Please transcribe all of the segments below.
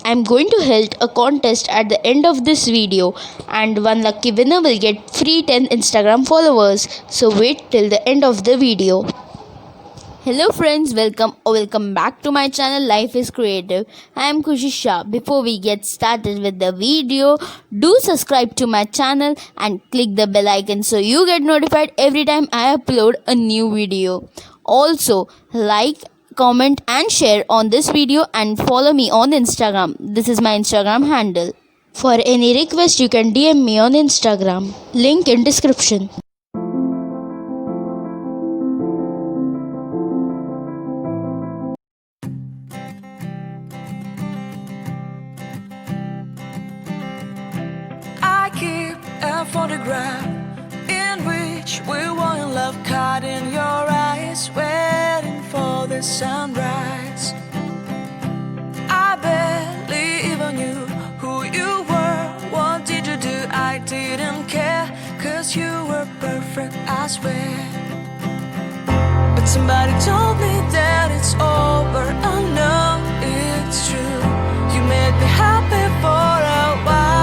I'm going to hold a contest at the end of this video, and one lucky winner will get free 10 Instagram followers. So wait till the end of the video. Hello friends, welcome back to my channel Life is Creative. I am Khushi Shah. Before we get started with the video, do subscribe to my channel and click the bell icon so you get notified every time I upload a new video. Also, like, comment and share on this video and follow me on Instagram. This is my Instagram handle. For any request you can DM me on Instagram. Link in description. I keep a photograph in which we were in love, caught in your eyes, waiting for the sunrise. I barely even knew who you were. What did you do? I didn't care, 'cause you were perfect, I swear. But somebody told me that it's over. I know it's true. You made me happy for a while.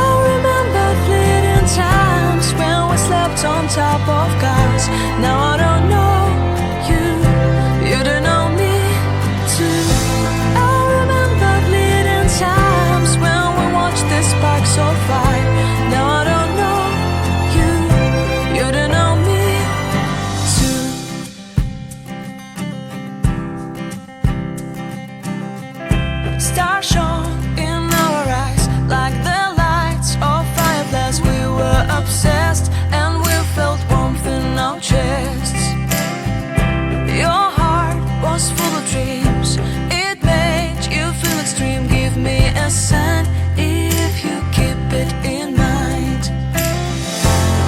I remember fleeting times when we slept on top of cars. Now I don't know you, you don't know me too. I remember fleeting times when we watched the sparks so fire. Now I don't know you, you don't know me too. Stars shone in our eyes like the lights of fireflies. We were obsessed and we felt warmth in our chests. Your heart was full of dreams. It made you feel extreme. Give me a sign if you keep it in mind.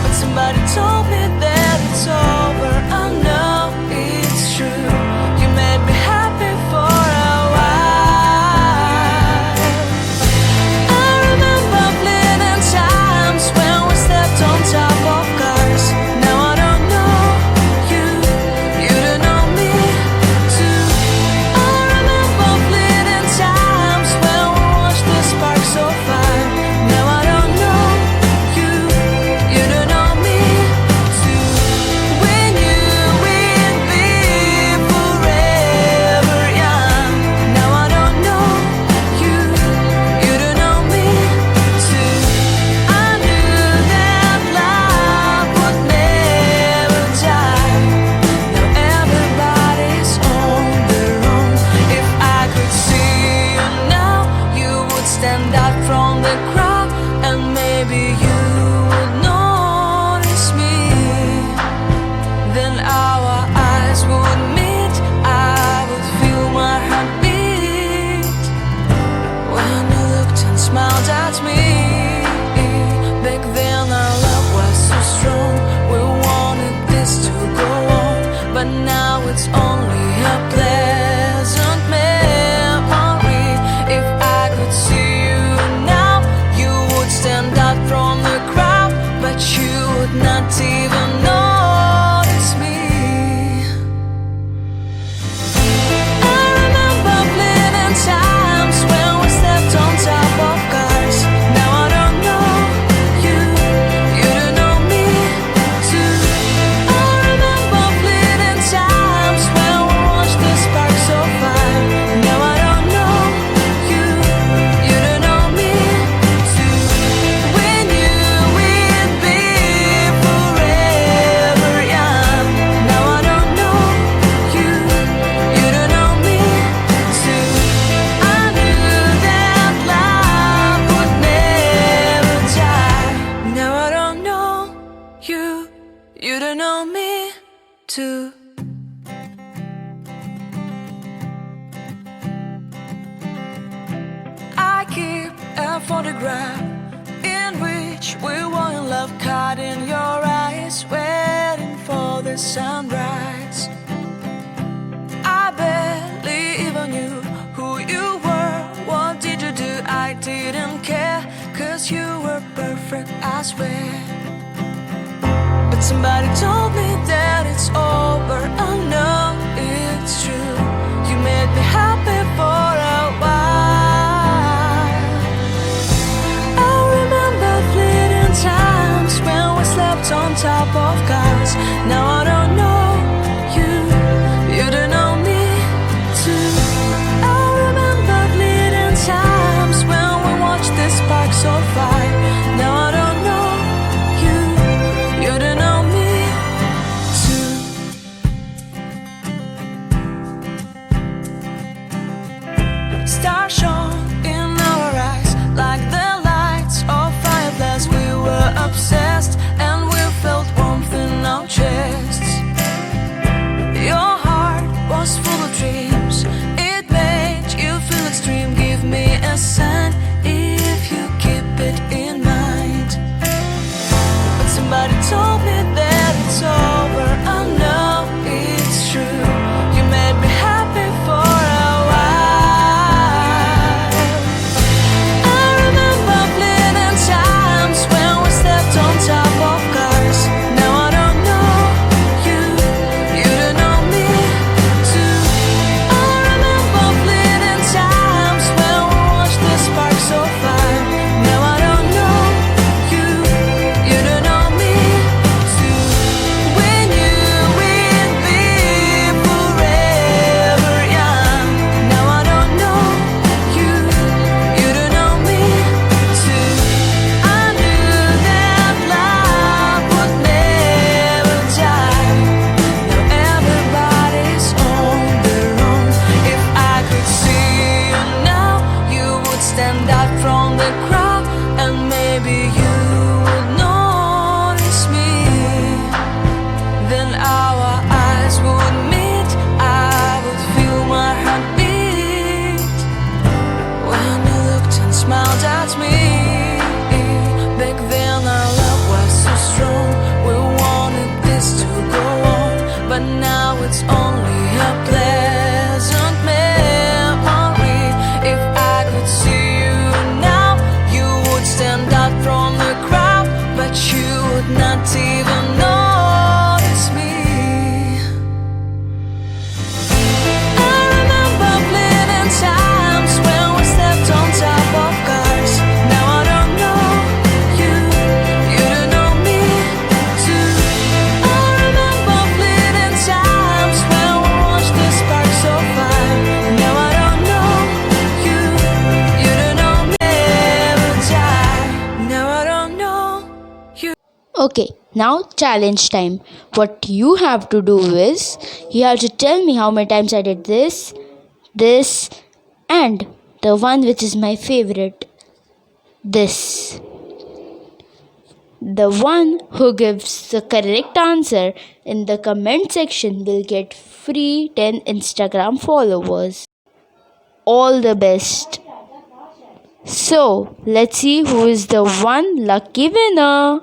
But somebody told me that it's over. I know it's true. You made me happy for a while. I remember fleeting times when we slept on top of cars. Now I don't know you, you don't know me too. I remember fleeting times when we watched the sparks so fire. Now I don't know you, you don't know me too. We knew we'd be forever young. Now I don't know you, you don't know me too. I knew that love would never die. Now everybody's on their own. If I could see you now, you would stand out from the crowd, and maybe you would notice me. Then our eyes would meet. I would feel my heart beat when you looked and smiled at me. Back then our love was so strong. We wanted this to go on, but now it's only a pleasant memory. If I could see you now, you would stand out from the crowd, but you would not even notice me. I remember fleeting times when we slept on top of cars. Now I don't know you, you don't know me too. I remember fleeting times when we watched the sparks so fire. Now I don't know you, you don't know me too. We knew we'd be forever young. Now I don't know you, you don't know me too. I knew that love would never die. Now I don't know you, you don't know me too. I keep a photograph in which we were in love, caught in your eyes, waiting for the sunrise. I barely even knew who you were. What did you do? I didn't care, 'cause you were perfect, I swear. But somebody told me that it's over. I know it's true. You made me happy Stars shone in our eyes like the lights of fireplace. We were obsessed and we felt warmth in our chests. Your heart was full of dreams. It made you feel extreme. Give me a sign if you keep it in mind. But somebody told me that it's over. I know it's true. You made me happy for a while. I remember fleeting times when we stepped on top of cars. Now I don't know you, you don't know me too. I remember fleeting times when we watched the sparks so far. Now I don't know you, you don't know me too. We knew we'd be forever young. Now I don't know you, you don't know me too. I knew that love would never die. Now everybody's on their own. If I could see you now, you would stand out from the crowd, and maybe you would notice me. Then our eyes would meet. I would feel my heart beat when you looked and smiled at me. Back then our love was so strong. We wanted this to go on, but now it's only a pleasant memory. If I could see you now, you would stand out from the crowd, but you would not even notice me. I remember fleeting times when we stepped on top of cars. Now I don't know you, you don't know me too. I remember fleeting times when we watched the sparks so far. Now I don't know you, you don't know me. Never die. Now I don't know you. Okay, now challenge time. What you have to do is you have to tell me how many times I did this, and the one which is my favorite, this. The one who gives the correct answer in the comment section will get free 10 Instagram followers. All the best. So, let's see who is the one lucky winner.